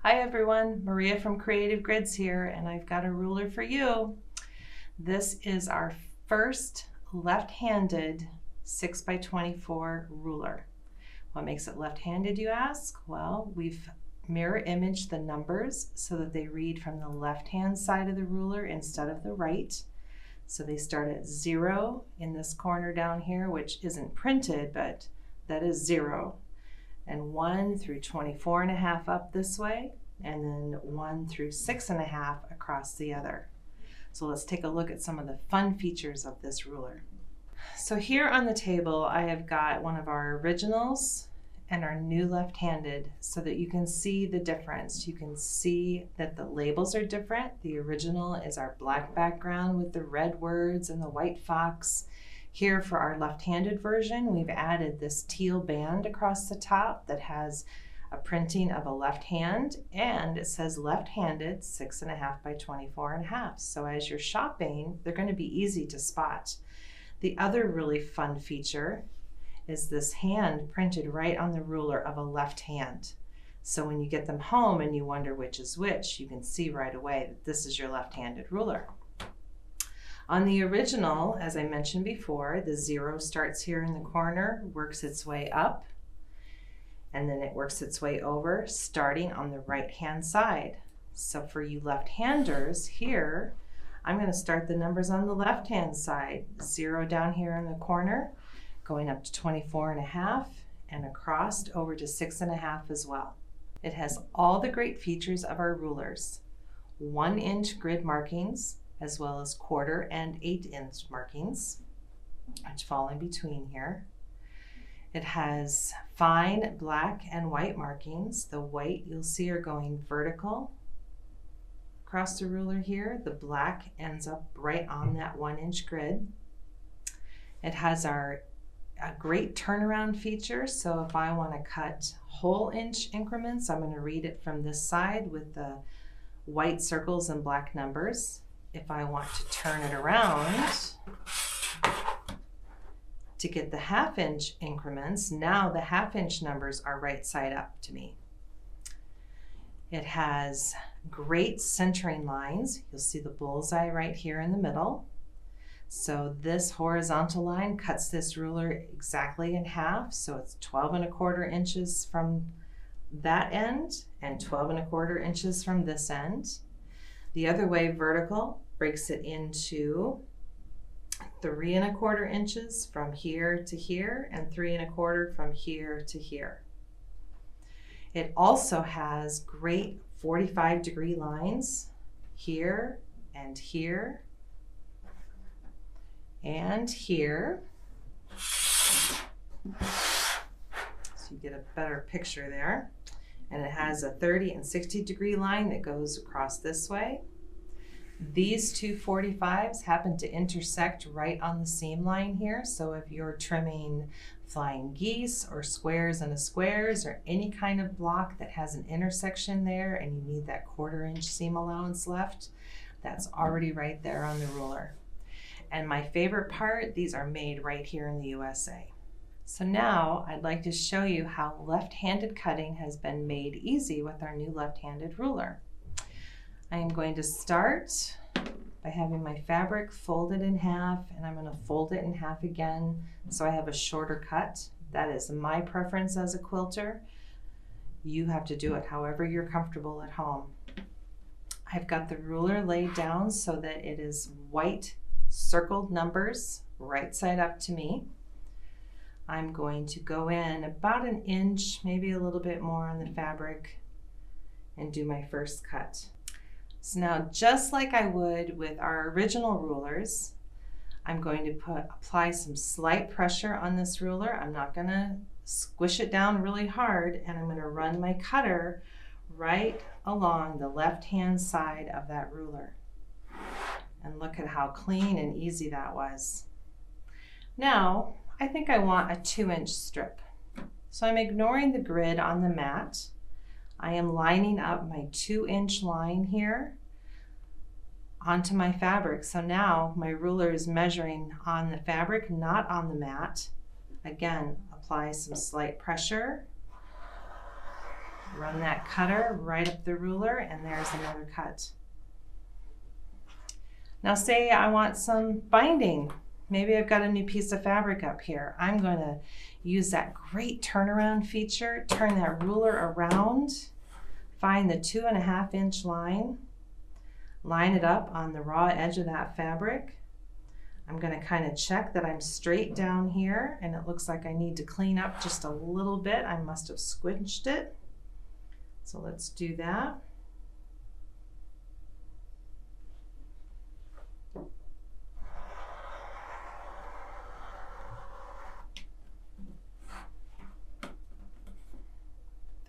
Hi everyone, Maria from Creative Grids here, and I've got a ruler for you. This is our first left-handed 6x24 ruler. What makes it left-handed, you ask? Well, we've mirror imaged the numbers so that they read from the left-hand side of the ruler instead of the right. So they start at 0 in this corner down here, which isn't printed, but that is 0. And 1 through 24.5 up this way, and then 1 through 6.5 across the other. So let's take a look at some of the fun features of this ruler. So here on the table I have got one of our originals and our new left-handed so that you can see the difference. You can see that the labels are different. The original is our black background with the red words and the white fox. Here for our left-handed version, we've added this teal band across the top that has a printing of a left hand, and it says left-handed 6.5 by 24.5. So as you're shopping, they're going to be easy to spot. The other really fun feature is this hand printed right on the ruler of a left hand. So when you get them home and you wonder which is which, you can see right away that this is your left-handed ruler. On the original, as I mentioned before, the 0 starts here in the corner, works its way up, and then it works its way over, starting on the right-hand side. So for you left-handers here, I'm going to start the numbers on the left-hand side. 0 down here in the corner, going up to 24.5, and across over to 6.5 as well. It has all the great features of our rulers. 1-inch grid markings, as well as 1/4 and 8-inch markings, which fall in between here. It has fine black and white markings. The white you'll see are going vertical across the ruler here. The black ends up right on that 1-inch grid. It has a great turnaround feature, so if I want to cut whole inch increments, I'm going to read it from this side with the white circles and black numbers. If I want to turn it around to get the 1/2-inch increments, now the 1/2-inch numbers are right side up to me. It has great centering lines. You'll see the bullseye right here in the middle. So this horizontal line cuts this ruler exactly in half. So it's 12.25 inches from that end and 12.25 inches from this end. The other way, vertical, breaks it into 3.25 inches from here to here and 3.25 from here to here. It also has great 45-degree lines here and here and here. So you get a better picture there. And it has a 30 and 60-degree line that goes across this way. These two 45s happen to intersect right on the seam line here. So if you're trimming flying geese or squares and a squares or any kind of block that has an intersection there and you need that 1/4 inch seam allowance left, that's already right there on the ruler. And my favorite part, these are made right here in the USA. So now I'd like to show you how left-handed cutting has been made easy with our new left-handed ruler. I am going to start by having my fabric folded in half, and I'm going to fold it in half again so I have a shorter cut. That is my preference as a quilter. You have to do it however you're comfortable at home. I've got the ruler laid down so that it is white circled numbers right side up to me. I'm going to go in about 1 inch, maybe a little bit more on the fabric, and do my first cut. So now, just like I would with our original rulers, I'm going to apply some slight pressure on this ruler. I'm not going to squish it down really hard, and I'm going to run my cutter right along the left-hand side of that ruler. And look at how clean and easy that was. Now, I think I want a 2-inch strip. So I'm ignoring the grid on the mat. I am lining up my 2-inch line here onto my fabric. So now my ruler is measuring on the fabric, not on the mat. Again, apply some slight pressure, Run that cutter right up the ruler, and there's another cut. Now say I want some binding. Maybe I've got a new piece of fabric up here. I'm going to use that great turnaround feature, turn that ruler around, find the 2.5 inch line, line it up on the raw edge of that fabric. I'm going to kind of check that I'm straight down here, and it looks like I need to clean up just a little bit. I must have squinched it. So let's do that.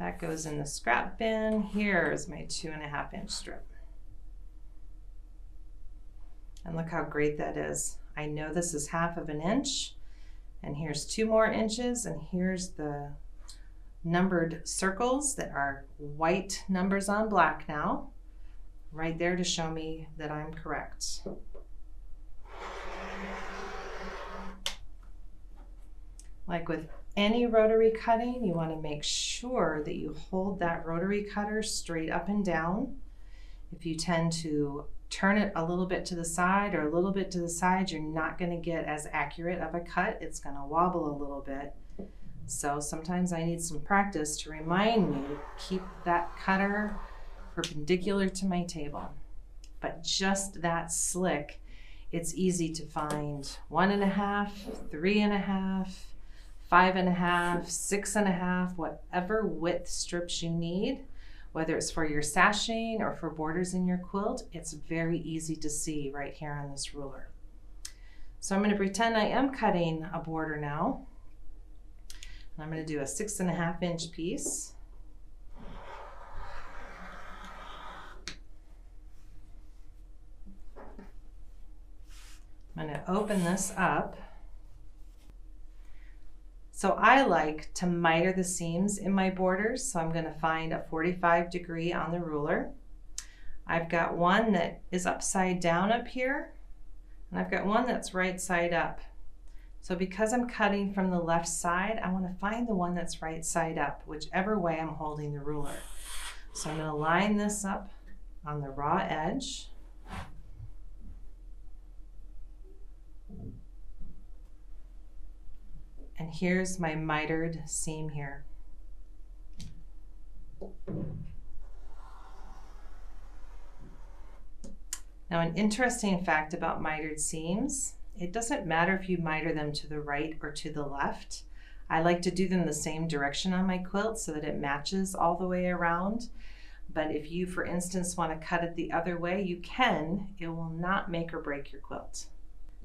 That goes in the scrap bin. Here's my 2.5 inch strip. And look how great that is. I know this is 1/2 inch, and here's 2 more inches, and here's the numbered circles that are white numbers on black now, right there to show me that I'm correct. Like with any rotary cutting, you want to make sure that you hold that rotary cutter straight up and down. If you tend to turn it a little bit to the side or a little bit to the side, you're not going to get as accurate of a cut. It's going to wobble a little bit. So sometimes I need some practice to remind me to keep that cutter perpendicular to my table. But just that slick, it's easy to find 1.5, 3.5, 5.5, 6.5, whatever width strips you need, whether it's for your sashing or for borders in your quilt. It's very easy to see right here on this ruler. So I'm going to pretend I am cutting a border now. And I'm going to do a 6.5 inch piece. I'm going to open this up. So I like to miter the seams in my borders, so I'm going to find a 45° on the ruler. I've got one that is upside down up here, and I've got one that's right side up. So because I'm cutting from the left side, I want to find the one that's right side up, whichever way I'm holding the ruler. So I'm going to line this up on the raw edge. And here's my mitered seam here. Now, an interesting fact about mitered seams, it doesn't matter if you miter them to the right or to the left. I like to do them the same direction on my quilt so that it matches all the way around. But if you, for instance, want to cut it the other way, you can. It will not make or break your quilt.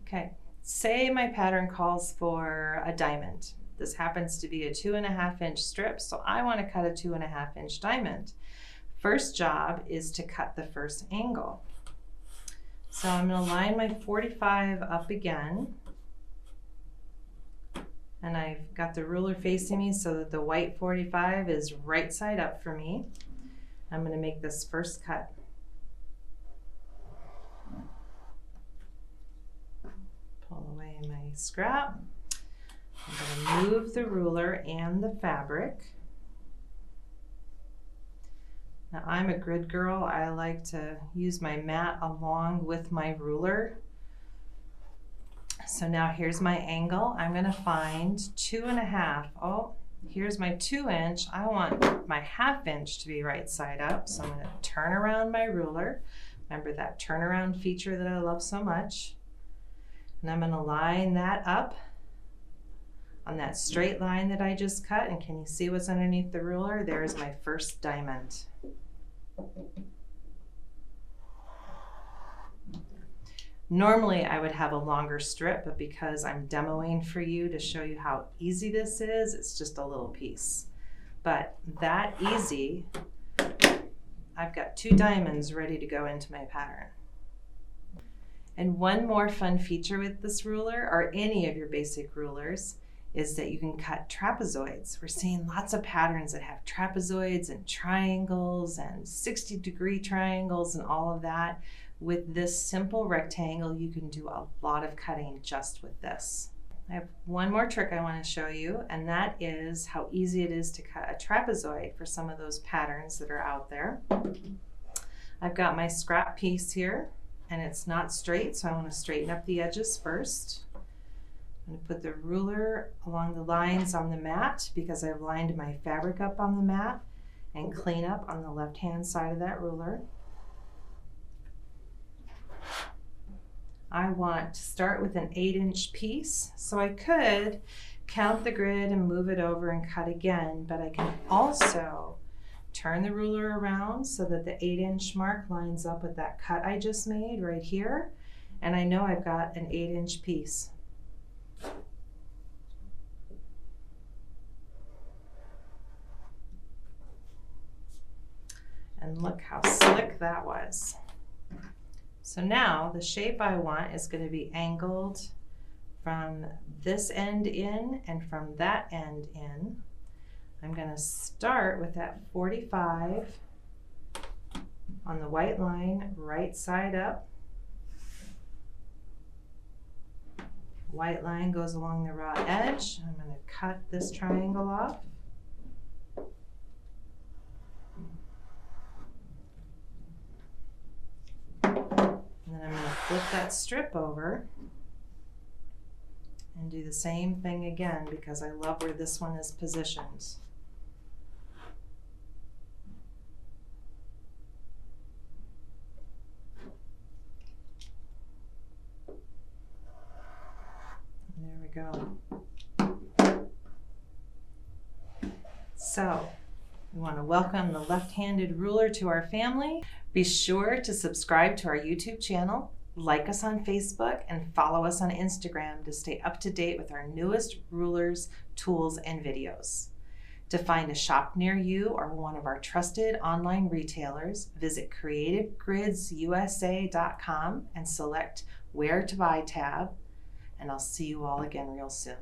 Okay. Say my pattern calls for a diamond. This happens to be a 2.5 inch strip, so I want to cut a 2.5 inch diamond. First job is to cut the first angle. So I'm going to line my 45 up again. And I've got the ruler facing me so that the white 45 is right side up for me. I'm going to make this first cut. Pull away my scrap. I'm going to move the ruler and the fabric. Now I'm a grid girl. I like to use my mat along with my ruler. So now here's my angle. I'm going to find 2.5. Oh, here's my 2 inch. I want my 1/2 inch to be right side up. So I'm going to turn around my ruler. Remember that turnaround feature that I love so much. And I'm going to line that up on that straight line that I just cut. And can you see what's underneath the ruler? There's my first diamond. Normally I would have a longer strip, but because I'm demoing for you to show you how easy this is, it's just a little piece. But that easy, I've got 2 diamonds ready to go into my pattern. And one more fun feature with this ruler, or any of your basic rulers, is that you can cut trapezoids. We're seeing lots of patterns that have trapezoids and triangles and 60-degree triangles and all of that. With this simple rectangle, you can do a lot of cutting just with this. I have one more trick I want to show you, and that is how easy it is to cut a trapezoid for some of those patterns that are out there. I've got my scrap piece here, and it's not straight, so I want to straighten up the edges first. I'm going to put the ruler along the lines on the mat because I've lined my fabric up on the mat, and clean up on the left-hand side of that ruler. I want to start with an 8-inch piece, so I could count the grid and move it over and cut again, but I can also turn the ruler around so that the 8-inch mark lines up with that cut I just made right here, and I know I've got an 8-inch piece. And look how slick that was. So now the shape I want is going to be angled from this end in and from that end in. I'm going to start with that 45 on the white line, right side up. White line goes along the raw edge. I'm going to cut this triangle off. And then I'm going to flip that strip over and do the same thing again because I love where this one is positioned. And there we go. So we want to welcome the left-handed ruler to our family. Be sure to subscribe to our YouTube channel, like us on Facebook, and follow us on Instagram to stay up to date with our newest rulers, tools, and videos. To find a shop near you or one of our trusted online retailers, visit creativegridsusa.com and select Where to Buy tab, and I'll see you all again real soon.